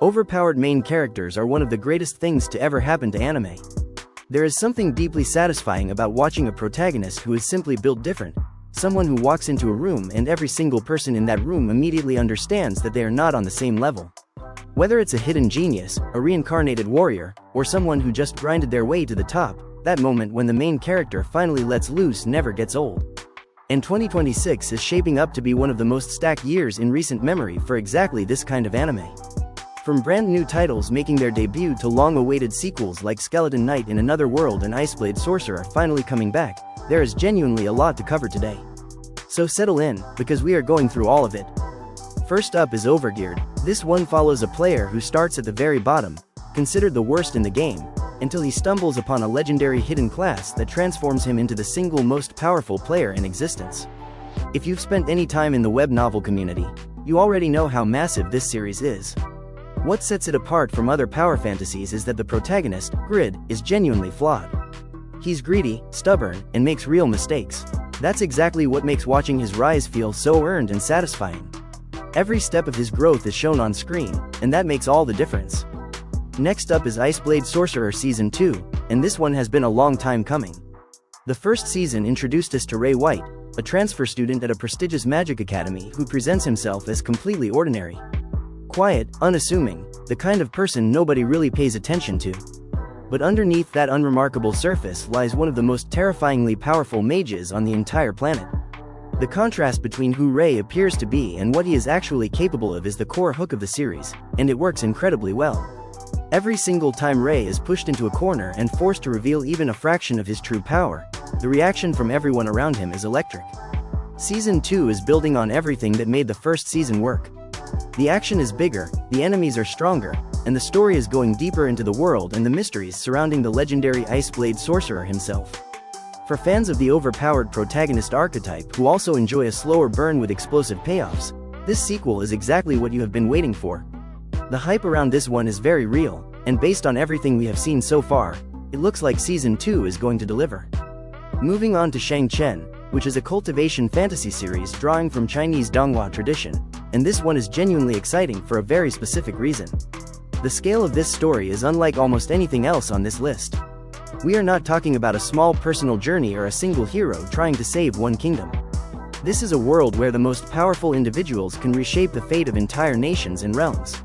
Overpowered main characters are one of the greatest things to ever happen to anime. There is something deeply satisfying about watching a protagonist who is simply built different, someone who walks into a room and every single person in that room immediately understands that they are not on the same level. Whether it's a hidden genius, a reincarnated warrior, or someone who just grinded their way to the top, that moment when the main character finally lets loose never gets old. And 2026 is shaping up to be one of the most stacked years in recent memory for exactly this kind of anime. From brand new titles making their debut to long-awaited sequels like Skeleton Knight in Another World and Ice Blade Sorcerer finally coming back, there is genuinely a lot to cover today. So settle in, because we are going through all of it. First up is Overpowered. This one follows a player who starts at the very bottom, considered the worst in the game, until he stumbles upon a legendary hidden class that transforms him into the single most powerful player in existence. If you've spent any time in the web novel community, you already know how massive this series is. What sets it apart from other power fantasies is that the protagonist, Grid, is genuinely flawed. He's greedy, stubborn, and makes real mistakes. That's exactly what makes watching his rise feel so earned and satisfying. Every step of his growth is shown on screen, and that makes all the difference. Next up is Ice Blade Sorcerer Season 2, and this one has been a long time coming. The first season introduced us to Ray White, a transfer student at a prestigious magic academy who presents himself as completely ordinary. Quiet, unassuming, the kind of person nobody really pays attention to. But underneath that unremarkable surface lies one of the most terrifyingly powerful mages on the entire planet. The contrast between who Ray appears to be and what he is actually capable of is the core hook of the series, and it works incredibly well. Every single time Ray is pushed into a corner and forced to reveal even a fraction of his true power, the reaction from everyone around him is electric. Season 2 is building on everything that made the first season work. The action is bigger, the enemies are stronger, and the story is going deeper into the world and the mysteries surrounding the legendary Ice Blade Sorcerer himself. For fans of the overpowered protagonist archetype who also enjoy a slower burn with explosive payoffs, this sequel is exactly what you have been waiting for. The hype around this one is very real, and based on everything we have seen so far, it looks like Season 2 is going to deliver. Moving on to Shang Chen, which is a cultivation fantasy series drawing from Chinese Donghua tradition, and this one is genuinely exciting for a very specific reason. The scale of this story is unlike almost anything else on this list. We are not talking about a small personal journey or a single hero trying to save one kingdom. This is a world where the most powerful individuals can reshape the fate of entire nations and realms.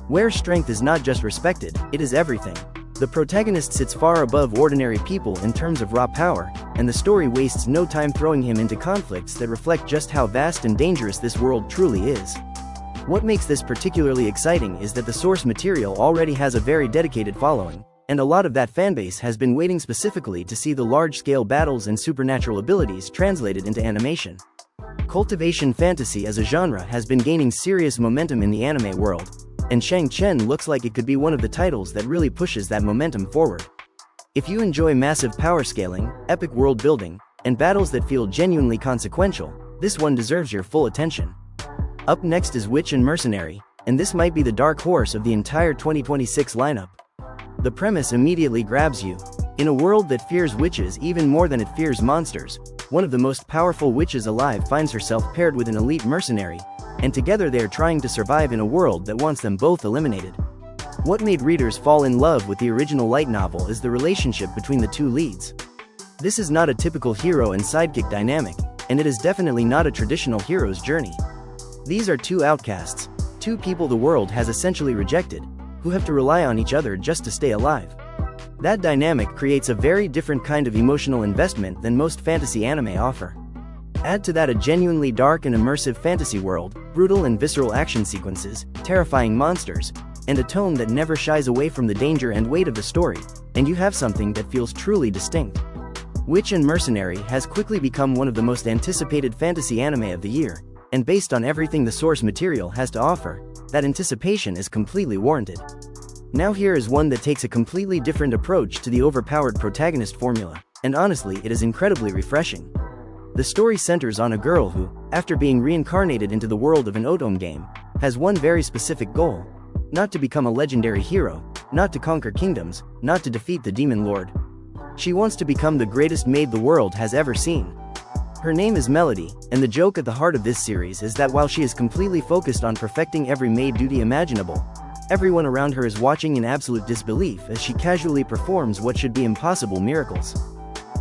Where strength is not just respected, it is everything. The protagonist sits far above ordinary people in terms of raw power, and the story wastes no time throwing him into conflicts that reflect just how vast and dangerous this world truly is. What makes this particularly exciting is that the source material already has a very dedicated following, and a lot of that fanbase has been waiting specifically to see the large-scale battles and supernatural abilities translated into animation. Cultivation fantasy as a genre has been gaining serious momentum in the anime world, and Shang Chen looks like it could be one of the titles that really pushes that momentum forward. If you enjoy massive power scaling, epic world building, and battles that feel genuinely consequential, this one deserves your full attention. Up next is Witch and Mercenary, and this might be the dark horse of the entire 2026 lineup. The premise immediately grabs you. In a world that fears witches even more than it fears monsters, one of the most powerful witches alive finds herself paired with an elite mercenary, and together they are trying to survive in a world that wants them both eliminated. What made readers fall in love with the original light novel is the relationship between the two leads. This is not a typical hero and sidekick dynamic, and it is definitely not a traditional hero's journey. These are two outcasts, two people the world has essentially rejected, who have to rely on each other just to stay alive. That dynamic creates a very different kind of emotional investment than most fantasy anime offer. Add to that a genuinely dark and immersive fantasy world, brutal and visceral action sequences, terrifying monsters, and a tone that never shies away from the danger and weight of the story, and you have something that feels truly distinct. Witch and Mercenary has quickly become one of the most anticipated fantasy anime of the year, and based on everything the source material has to offer, that anticipation is completely warranted. Now here is one that takes a completely different approach to the overpowered protagonist formula, and honestly it is incredibly refreshing. The story centers on a girl who, after being reincarnated into the world of an otome game, has one very specific goal: not to become a legendary hero, not to conquer kingdoms, not to defeat the demon lord. She wants to become the greatest maid the world has ever seen. Her name is Melody, and the joke at the heart of this series is that while she is completely focused on perfecting every maid duty imaginable, Everyone around her is watching in absolute disbelief as she casually performs what should be impossible miracles.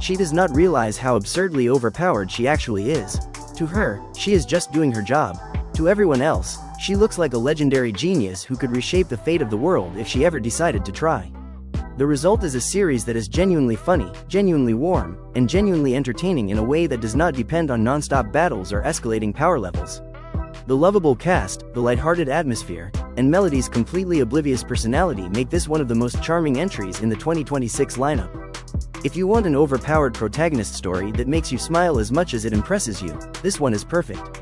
She does not realize how absurdly overpowered she actually is. To her, she is just doing her job. To everyone else, she looks like a legendary genius who could reshape the fate of the world if she ever decided to try. The result is a series that is genuinely funny, genuinely warm, and genuinely entertaining in a way that does not depend on non-stop battles or escalating power levels. The lovable cast, the lighthearted atmosphere, and Melody's completely oblivious personality make this one of the most charming entries in the 2026 lineup. If you want an overpowered protagonist story that makes you smile as much as it impresses you, this one is perfect.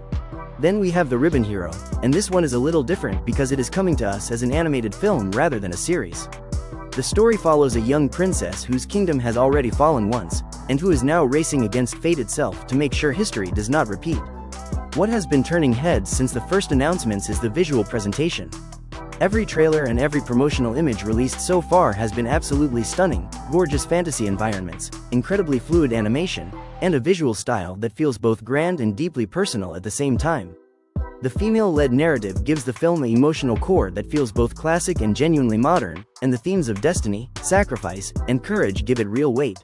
Then we have The Ribbon Hero, and this one is a little different because it is coming to us as an animated film rather than a series. The story follows a young princess whose kingdom has already fallen once, and who is now racing against fate itself to make sure history does not repeat. What has been turning heads since the first announcements is the visual presentation. Every trailer and every promotional image released so far has been absolutely stunning, gorgeous fantasy environments, incredibly fluid animation, and a visual style that feels both grand and deeply personal at the same time. The female-led narrative gives the film an emotional core that feels both classic and genuinely modern, and the themes of destiny, sacrifice, and courage give it real weight.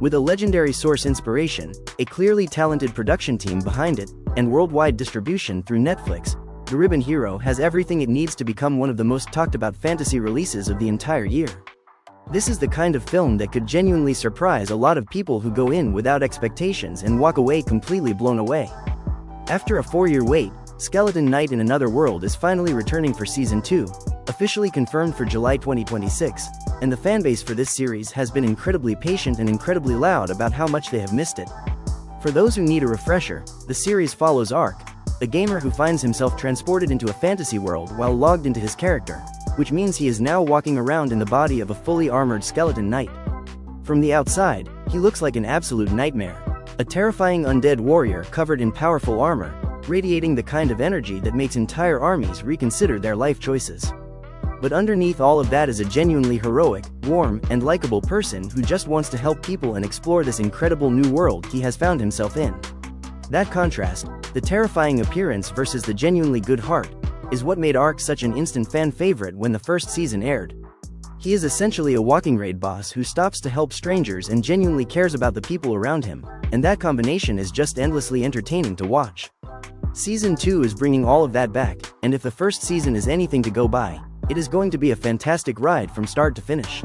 With a legendary source inspiration, a clearly talented production team behind it, and worldwide distribution through Netflix, The Ribbon Hero has everything it needs to become one of the most talked about fantasy releases of the entire year. This is the kind of film that could genuinely surprise a lot of people who go in without expectations and walk away completely blown away. After a 4-year wait, Skeleton Knight in Another World is finally returning for Season 2, officially confirmed for July 2026, and the fanbase for this series has been incredibly patient and incredibly loud about how much they have missed it. For those who need a refresher, the series follows Ark, a gamer who finds himself transported into a fantasy world while logged into his character, which means he is now walking around in the body of a fully armored skeleton knight. From the outside, he looks like an absolute nightmare, a terrifying undead warrior covered in powerful armor, radiating the kind of energy that makes entire armies reconsider their life choices. But underneath all of that is a genuinely heroic, warm, and likable person who just wants to help people and explore this incredible new world he has found himself in. That contrast, the terrifying appearance versus the genuinely good heart, is what made Ark such an instant fan favorite when the first season aired. He is essentially a walking raid boss who stops to help strangers and genuinely cares about the people around him, and that combination is just endlessly entertaining to watch. Season 2 is bringing all of that back, and if the first season is anything to go by, it is going to be a fantastic ride from start to finish.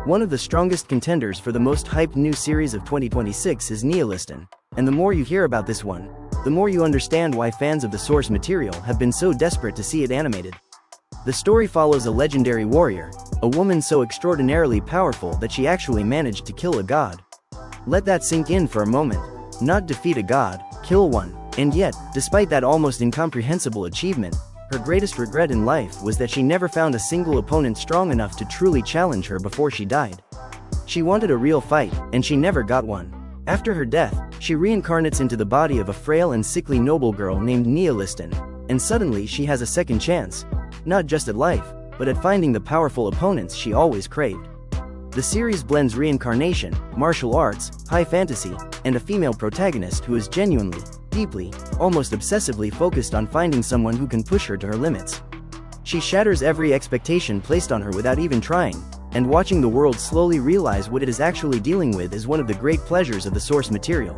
One of the strongest contenders for the most hyped new series of 2026 is Neoliston, and the more you hear about this one, the more you understand why fans of the source material have been so desperate to see it animated. The story follows a legendary warrior, a woman so extraordinarily powerful that she actually managed to kill a god. Let that sink in for a moment. Not defeat a god, kill one. And yet, despite that almost incomprehensible achievement, her greatest regret in life was that she never found a single opponent strong enough to truly challenge her before she died. She wanted a real fight, and she never got one. After her death, she reincarnates into the body of a frail and sickly noble girl named Neoliston, and suddenly she has a second chance, not just at life, but at finding the powerful opponents she always craved. The series blends reincarnation, martial arts, high fantasy, and a female protagonist who is genuinely, deeply, almost obsessively focused on finding someone who can push her to her limits. She shatters every expectation placed on her without even trying, and watching the world slowly realize what it is actually dealing with is one of the great pleasures of the source material.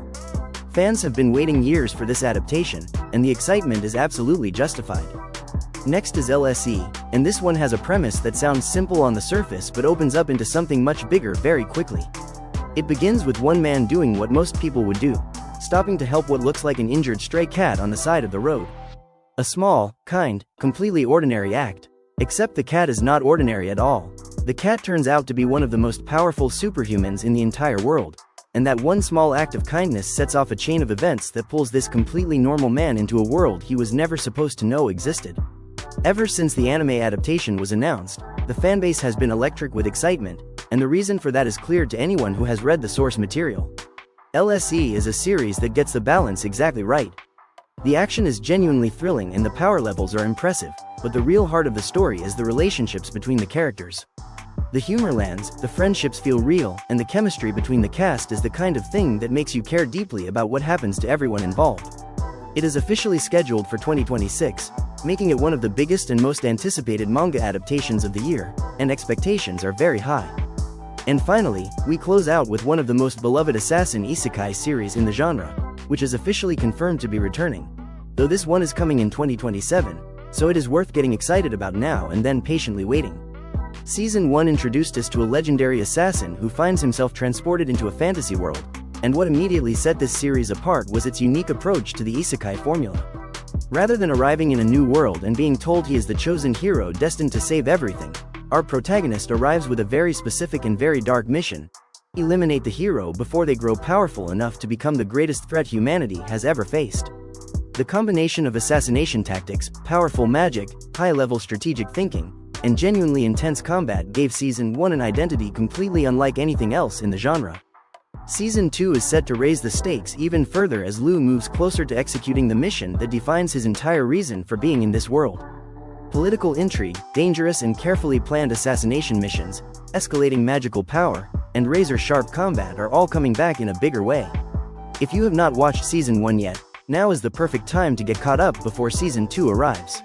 Fans have been waiting years for this adaptation, and the excitement is absolutely justified. Next is LSE, and this one has a premise that sounds simple on the surface but opens up into something much bigger very quickly. It begins with one man doing what most people would do, stopping to help what looks like an injured stray cat on the side of the road. A small, kind, completely ordinary act. Except the cat is not ordinary at all. The cat turns out to be one of the most powerful superhumans in the entire world, and that one small act of kindness sets off a chain of events that pulls this completely normal man into a world he was never supposed to know existed. Ever since the anime adaptation was announced, the fanbase has been electric with excitement, and the reason for that is clear to anyone who has read the source material. LSE is a series that gets the balance exactly right. The action is genuinely thrilling and the power levels are impressive, but the real heart of the story is the relationships between the characters. The humor lands, the friendships feel real, and the chemistry between the cast is the kind of thing that makes you care deeply about what happens to everyone involved. It is officially scheduled for 2026, making it one of the biggest and most anticipated manga adaptations of the year, and expectations are very high. And finally, we close out with one of the most beloved assassin Isekai series in the genre, which is officially confirmed to be returning. Though this one is coming in 2027, so it is worth getting excited about now and then patiently waiting. Season 1 introduced us to a legendary assassin who finds himself transported into a fantasy world, and what immediately set this series apart was its unique approach to the Isekai formula. Rather than arriving in a new world and being told he is the chosen hero destined to save everything, our protagonist arrives with a very specific and very dark mission: eliminate the hero before they grow powerful enough to become the greatest threat humanity has ever faced. The combination of assassination tactics, powerful magic, high-level strategic thinking, and genuinely intense combat gave Season 1 an identity completely unlike anything else in the genre. Season 2 is set to raise the stakes even further as Lu moves closer to executing the mission that defines his entire reason for being in this world. Political intrigue, dangerous and carefully planned assassination missions, escalating magical power, and razor-sharp combat are all coming back in a bigger way. If you have not watched Season 1 yet, now is the perfect time to get caught up before Season 2 arrives.